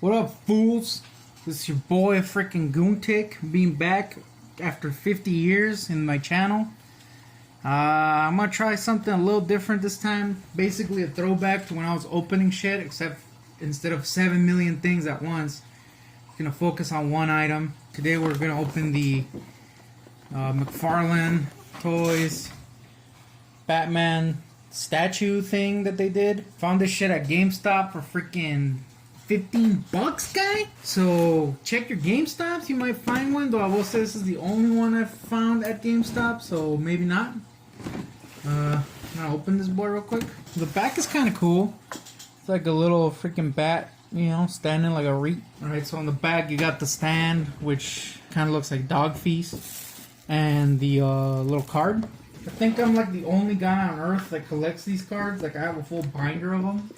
What up, fools? This is your boy, freaking TheGoonTick, being back after 50 years in my channel. I'm gonna try something a little different this time. Basically a throwback to when I was opening shit, except instead of 7 million things at once, I'm gonna focus on one item. Today we're gonna open the McFarlane Toys Batman statue thing that they did. Found this shit at GameStop for freaking 15 bucks, guy. So check your GameStops, you might find one, though I will say this is the only one I've found at GameStop, so maybe not. I'm gonna open this boy real quick. The back is kind of cool. It's like a little freaking bat, you know, standing like a reet. Alright, so on the back you got the stand, which kind of looks like dog feast, and the little card. I think I'm like the only guy on earth that collects these cards. Like, I have a full binder of them.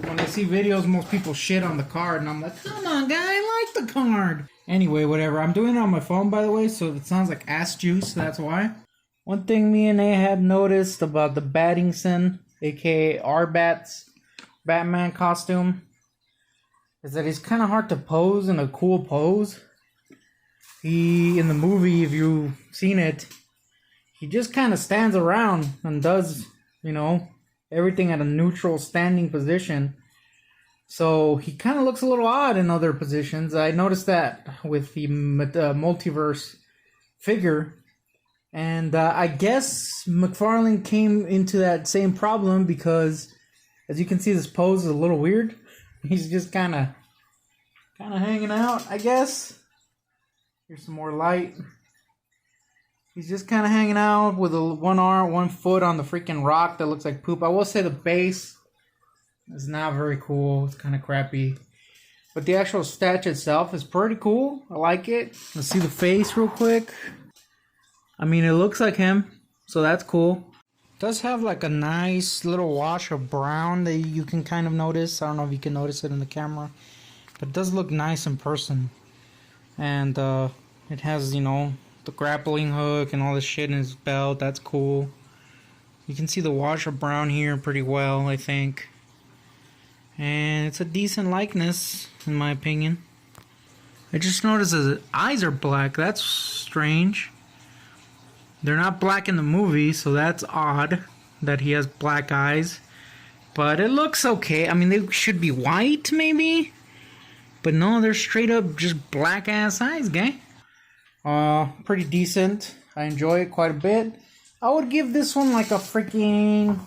When I see videos, most people shit on the card, and I'm like, come on, guy, I like the card. Anyway, whatever. I'm doing it on my phone, by the way, so it sounds like ass juice, that's why. One thing me and Ahab noticed about the Battingson, aka R-Bat's Batman costume, is that he's kind of hard to pose in a cool pose. In the movie, if you've seen it, he just kind of stands around and does, you know, everything at a neutral standing position. So he kind of looks a little odd in other positions. I noticed that with the multiverse figure. And I guess McFarlane came into that same problem because, as you can see, this pose is a little weird. He's just kind of hanging out, I guess. Here's some more light. He's just kind of hanging out with one arm, 1 foot on the freaking rock that looks like poop. I will say the base is not very cool. It's kind of crappy. But the actual statue itself is pretty cool. I like it. Let's see the face real quick. I mean, it looks like him, so that's cool. It does have like a nice little wash of brown that you can kind of notice. I don't know if you can notice it in the camera, but it does look nice in person. And it has, you know, the grappling hook and all this shit in his belt. That's cool. You can see the wash of brown here pretty well, I think. And it's a decent likeness, in my opinion. I just noticed his eyes are black. That's strange. They're not black in the movie, so that's odd that he has black eyes. But it looks okay. I mean, they should be white, maybe? But no, they're straight up just black ass eyes, guy. Pretty decent. I enjoy it quite a bit. I would give this one like a freaking,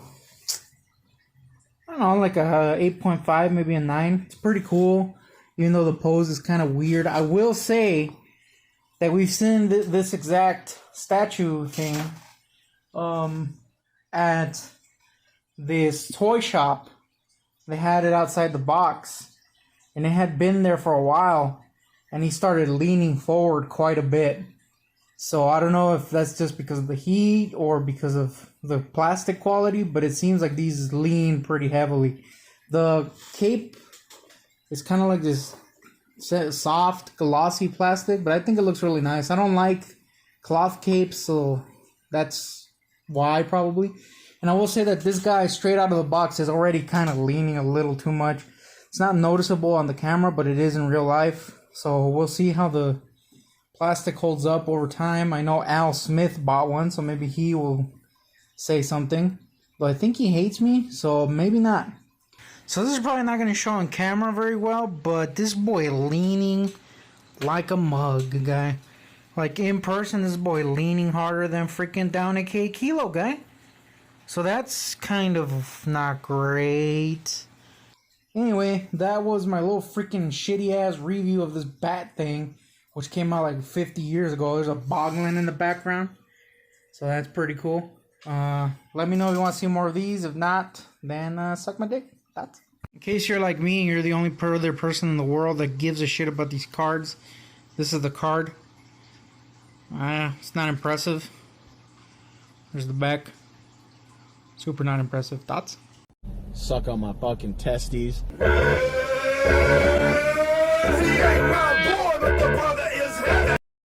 I don't know, like a 8.5, maybe a 9. It's pretty cool, even though the pose is kind of weird. I will say that we've seen this exact statue thing at this toy shop. They had it outside the box, and it had been there for a while, and he started leaning forward quite a bit. So I don't know if that's just because of the heat or because of the plastic quality, but it seems like these lean pretty heavily. The cape is kind of like this soft, glossy plastic, but I think it looks really nice. I don't like cloth capes, so that's why probably. And I will say that this guy straight out of the box is already kind of leaning a little too much. It's not noticeable on the camera, but it is in real life. So we'll see how the plastic holds up over time. I know Al Smith bought one, so maybe he will say something. But I think he hates me, so maybe not. So this is probably not going to show on camera very well, but this boy leaning like a mug, guy. Like in person, this boy leaning harder than freaking down a kilo, guy. So that's kind of not great. Anyway, that was my little freaking shitty ass review of this bat thing, which came out like 50 years ago. There's a boglin in the background, so that's pretty cool. Let me know if you want to see more of these. If not, then suck my dick. That's. In case you're like me, you're the only other person in the world that gives a shit about these cards. This is the card. It's not impressive. There's the back. Super not impressive. Thoughts? Suck on my fucking testes. He ain't my boy, but the brother